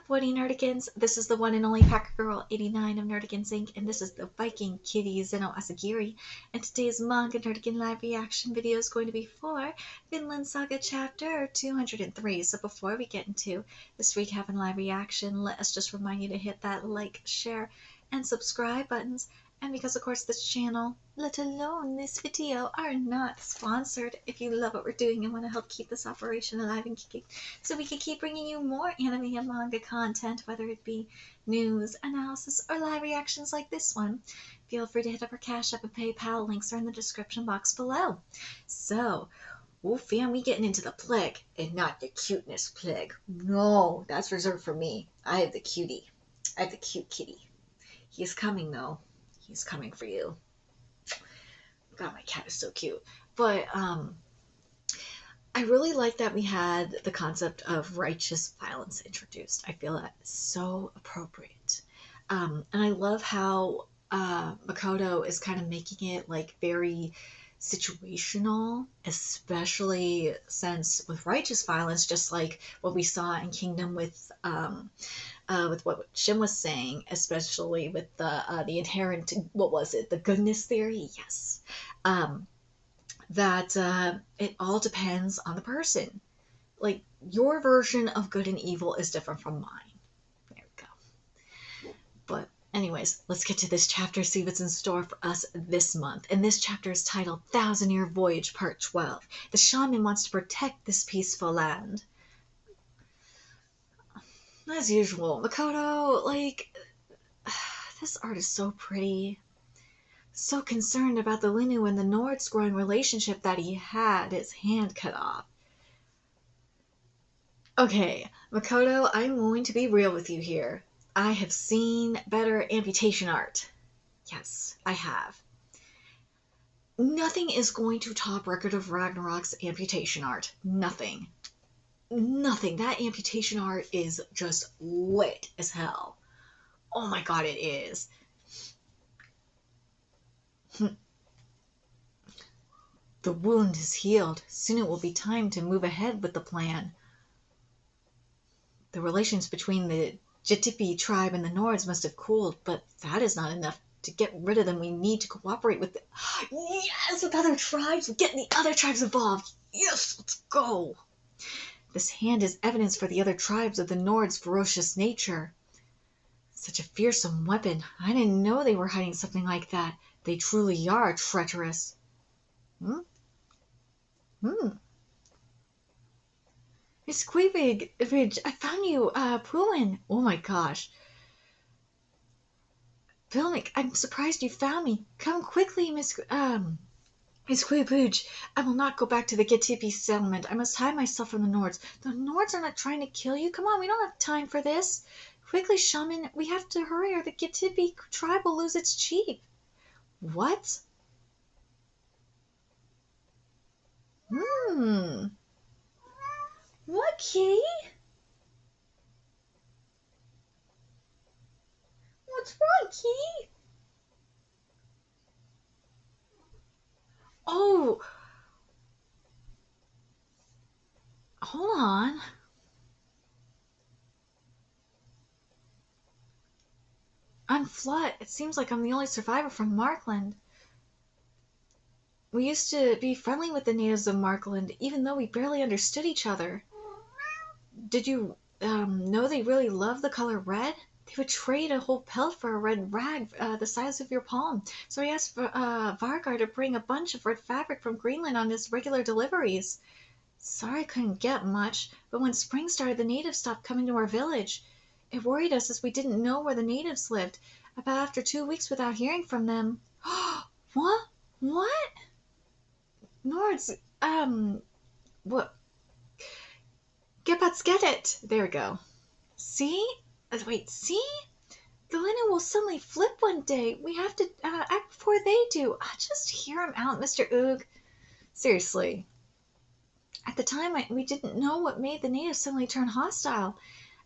What Nerdigans? This is the one and only Packer Girl 89 of Nerdigans Inc. and this is the Viking Kitty Zeno Asagiri. And today's Manga Nerdigan live reaction video is going to be for Vinland Saga chapter 203. So before we get into this recap and live reaction, let us just remind you to hit that like, share, and subscribe buttons. And because of course this channel, let alone this video, are not sponsored, if you love what we're doing and want to help keep this operation alive and kicking, so we can keep bringing you more anime and manga content, whether it be news, analysis, or live reactions like this one, feel free to hit up our Cash App and PayPal. Links are in the description box below. So, fam, we getting into the plague, and not the cuteness plague. No, that's reserved for me. I have the cutie. I have the cute kitty. He's coming though. He's coming for you. God, my cat is so cute. But I really like that we had the concept of righteous violence introduced. I feel that is so appropriate. And I love how Makoto is kind of making it like very situational, especially since with righteous violence, just like what we saw in Kingdom with what Shin was saying, especially with the inherent, what was it, the goodness theory? Yes. That it all depends on the person. Like, your version of good and evil is different from mine. There we go. But anyways, let's get to this chapter, see what's in store for us this month. And this chapter is titled Thousand Year Voyage, Part 12. The shaman wants to protect this peaceful land. As usual, Makoto, like, this art is so pretty. So concerned about the Linu and the Nord's growing relationship that he had his hand cut off. Okay, Makoto, I'm going to be real with you here. I have seen better amputation art. Yes, I have. Nothing is going to top Record of Ragnarok's amputation art. Nothing. Nothing. That amputation art is just lit as hell. Oh my god, it is. The wound is healed. Soon it will be time to move ahead with the plan. The relations between the Jitipi tribe and the Nords must have cooled, but that is not enough. To get rid of them, we need to cooperate with yes, with other tribes. We're getting the other tribes involved. Yes, let's go. This hand is evidence for the other tribes of the Nord's ferocious nature. Such a fearsome weapon. I didn't know they were hiding something like that. They truly are treacherous. Miss Queevig, I found you, Pooin. Oh my gosh. Vilnick, I'm surprised you found me. Come quickly, Miss Queevig. I will not go back to the Getipi settlement. I must hide myself from the Nords. The Nords are not trying to kill you. Come on, we don't have time for this. Quickly, shaman, we have to hurry or the Getipi tribe will lose its chief. What? What, kitty? What's wrong, kitty? Oh. Hold on. I'm Flut. It seems like I'm the only survivor from Markland. We used to be friendly with the natives of Markland, even though we barely understood each other. Did you know they really love the color red? They would trade a whole pelt for a red rag the size of your palm. So I asked for, Vargar to bring a bunch of red fabric from Greenland on his regular deliveries. Sorry I couldn't get much, but when spring started, the natives stopped coming to our village. It worried us as we didn't know where the natives lived. About after 2 weeks without hearing from them. What? What? Nords, what? Get it. There we go. See? Wait, see? The Linu will suddenly flip one day. We have to act before they do. Just hear him out, Mr. Oog. Seriously. At the time, we didn't know what made the natives suddenly turn hostile.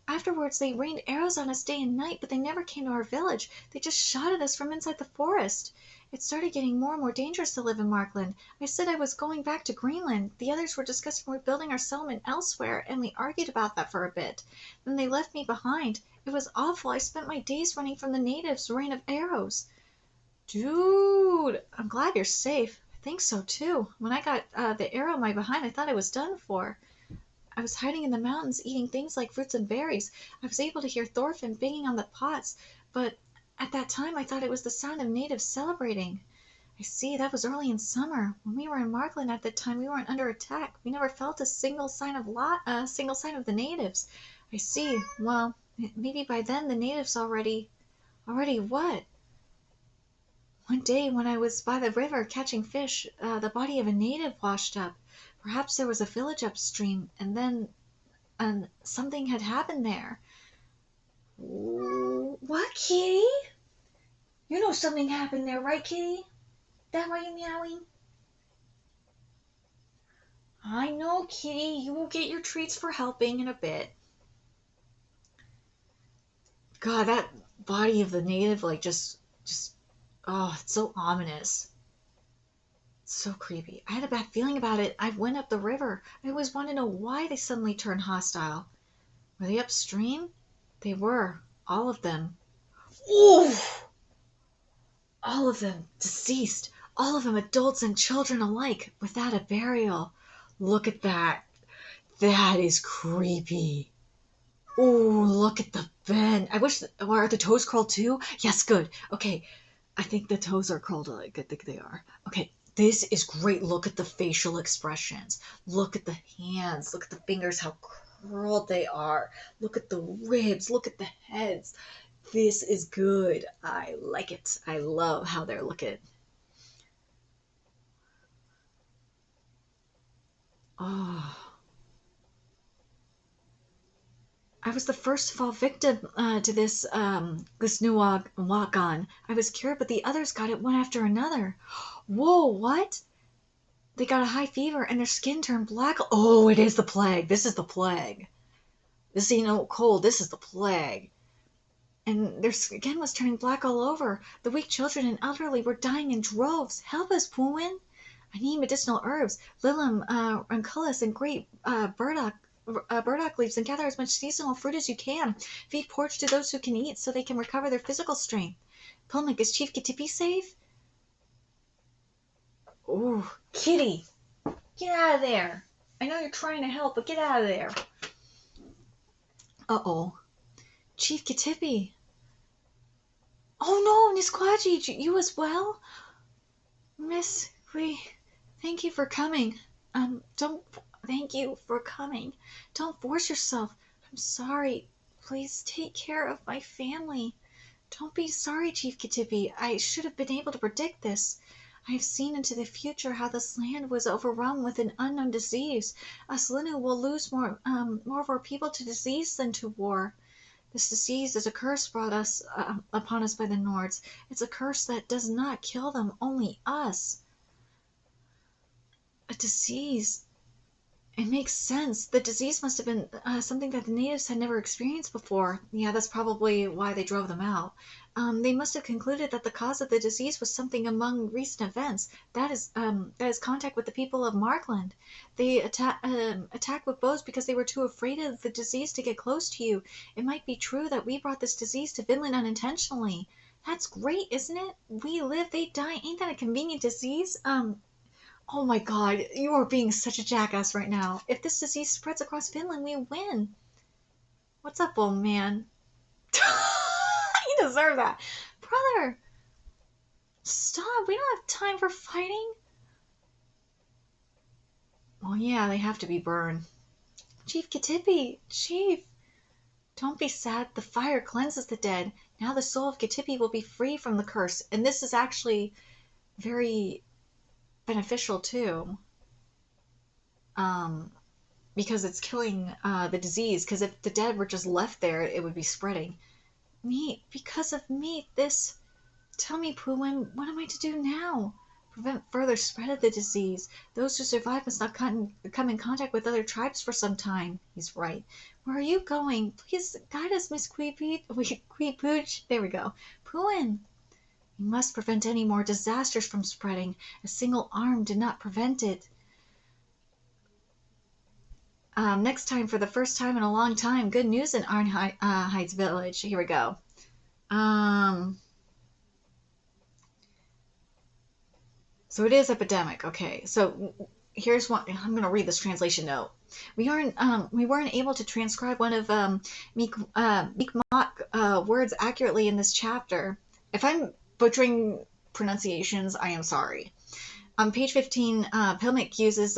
Afterwards, they rained arrows on us day and night, but they never came to our village. They just shot at us from inside the forest. It started getting more and more dangerous to live in Markland. I said I was going back to Greenland. The others were discussing rebuilding our settlement elsewhere, and we argued about that for a bit. Then they left me behind. It was awful. I spent my days running from the natives' rain of arrows. Dude, I'm glad you're safe. I think so too. When I got the arrow in my behind, I thought I was done for. I was hiding in the mountains eating things like fruits and berries. I was able to hear Thorfinn banging on the pots, but at that time I thought it was the sound of natives celebrating. I see, that was early in summer. When we were in Markland at that time, we weren't under attack. We never felt a single sign of the natives. I see. Well, maybe by then the natives already what? One day when I was by the river catching fish, the body of a native washed up. Perhaps there was a village upstream, and then something had happened there. What, Kitty? You know something happened there, right, Kitty? That why you meowing? I know, Kitty. You will get your treats for helping in a bit. God, that body of the native, like, just, oh, it's so ominous. It's so creepy. I had a bad feeling about it. I went up the river. I always want to know why they suddenly turned hostile. Were they upstream? They were. All of them. Ooh! All of them deceased. All of them adults and children alike, without a burial. Look at that. That is creepy. Ooh, look at the bend. I wish, are the toes curled too? Yes, good. Okay, I think the toes are curled. I think they are. Okay, this is great. Look at the facial expressions. Look at the hands. Look at the fingers, how curled they are. Look at the ribs. Look at the heads. This is good. I like it. I love how they're looking. Oh. I was the first to fall victim to this new walk-on. I was cured, but the others got it one after another. Whoa, what? They got a high fever and their skin turned black. Oh, it is the plague. This is the plague. This ain't no cold. This is the plague. And their skin was turning black all over. The weak children and elderly were dying in droves. Help us, Pooin. I need medicinal herbs, lilium, ranculus, and great burdock leaves, and gather as much seasonal fruit as you can. Feed porridge to those who can eat so they can recover their physical strength. Pilmic, is Chief Katipi safe? Ooh, Kitty, get out of there. I know you're trying to help, but get out of there. Uh-oh. Chief Katipi. Oh no, Nisquaji, you as well? Miss, thank you for coming. Thank you for coming. Don't force yourself. I'm sorry. Please take care of my family. Don't be sorry, Chief Katipi. I should have been able to predict this. I have seen into the future how this land was overrun with an unknown disease. Us Linu will lose more of our people to disease than to war. This disease is a curse brought upon us by the Nords. It's a curse that does not kill them, only us. A disease. It makes sense. The disease must have been something that the natives had never experienced before. Yeah, that's probably why they drove them out. They must have concluded that the cause of the disease was something among recent events. That is contact with the people of Markland. They attacked with bows because they were too afraid of the disease to get close to you. It might be true that we brought this disease to Vinland unintentionally. That's great, isn't it? We live, they die. Ain't that a convenient disease? Oh my god, you are being such a jackass right now. If this disease spreads across Finland, we win. What's up, old man? You deserve that. Brother, stop. We don't have time for fighting. Oh yeah, they have to be burned. Chief Katipi, Chief. Don't be sad. The fire cleanses the dead. Now the soul of Katipi will be free from the curse. And this is actually very beneficial too, because it's killing the disease, because if the dead were just left there, it would be spreading. Me, because of me, this... Tell me, Pooin, what am I to do now? Prevent further spread of the disease. Those who survive must not come in contact with other tribes for some time. He's right. Where are you going? Please guide us, Miss Queepooch. There we go. Pooin. We must prevent any more disasters from spreading. A single arm did not prevent it. Next time, for the first time in a long time, good news in Arnheid's village. Here we go. So it is epidemic. Okay, so here's one. I'm going to read this translation note. We weren't able to transcribe one of Mi'kmaq words accurately in this chapter. If I'm butchering pronunciations, I am sorry. On page 15, Pilmic uses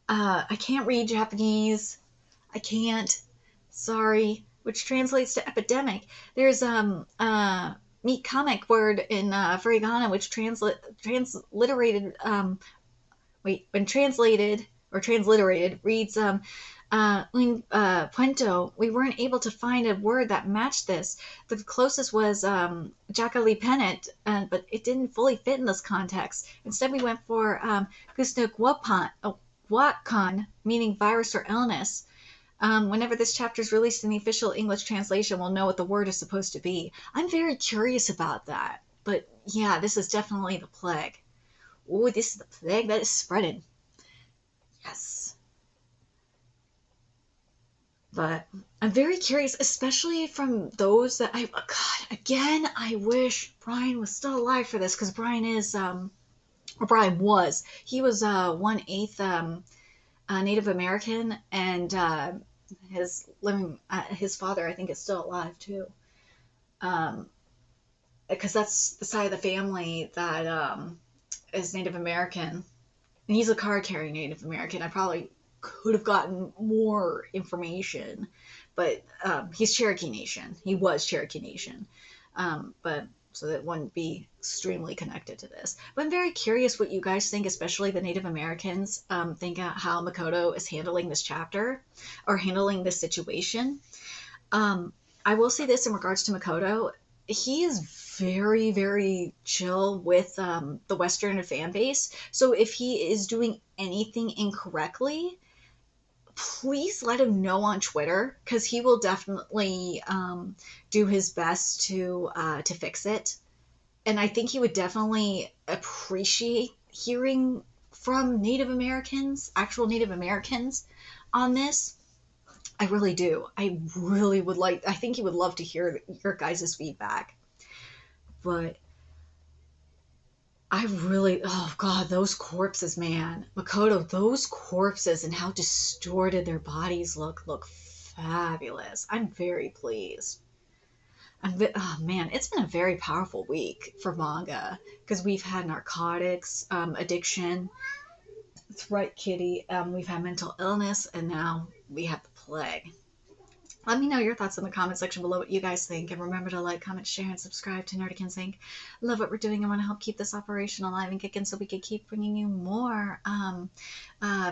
I can't read Japanese. I can't. Sorry. Which translates to epidemic. There's meat comic word in Furigana, which transliterated when translated or transliterated reads puento. We weren't able to find a word that matched this. The closest was Jacalipenet, but it didn't fully fit in this context. Instead, we went for Gusnugwakan, meaning virus or illness. Whenever this chapter is released in the official English translation, we'll know what the word is supposed to be. I'm very curious about that. But yeah, this is definitely the plague. Ooh, this is the plague that is spreading. Yes. But I'm very curious, especially from those that I wish Brian was still alive for this, because Brian is, or Brian was. He was 1/8 Native American, and his father, I think, is still alive too. Because that's the side of the family that is Native American, and he's a card-carrying Native American. I probably could have gotten more information, but he's Cherokee Nation. He was Cherokee Nation, but so that wouldn't be extremely connected to this. But I'm very curious what you guys think, especially the Native Americans, think how Makoto is handling this chapter or handling this situation. I will say this in regards to Makoto. He is very, very chill with the Western fan base. So if he is doing anything incorrectly, please let him know on Twitter, because he will definitely do his best to fix it. And I think he would definitely appreciate hearing from Native Americans, actual Native Americans, on this. I really do. I really would like, I think he would love to hear your guys' feedback. But I really, oh God, those corpses, man. Makoto, those corpses and how distorted their bodies look fabulous. I'm very pleased. Oh man, it's been a very powerful week for manga, because we've had narcotics, addiction. That's right, Kitty. We've had mental illness, and now we have the plague. Let me know your thoughts in the comment section below, what you guys think. And remember to like, comment, share, and subscribe to Nerdikins Inc. Love what we're doing. I want to help keep this operation alive and kicking so we can keep bringing you more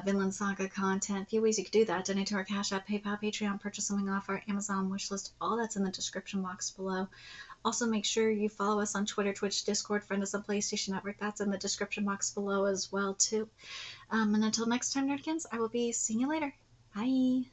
Vinland Saga content. A few ways you could do that: donate to our Cash App, PayPal, Patreon, purchase something off our Amazon wishlist. All that's in the description box below. Also, make sure you follow us on Twitter, Twitch, Discord, friend us on PlayStation Network. That's in the description box below as well, too. And until next time, Nerdkins, I will be seeing you later. Bye!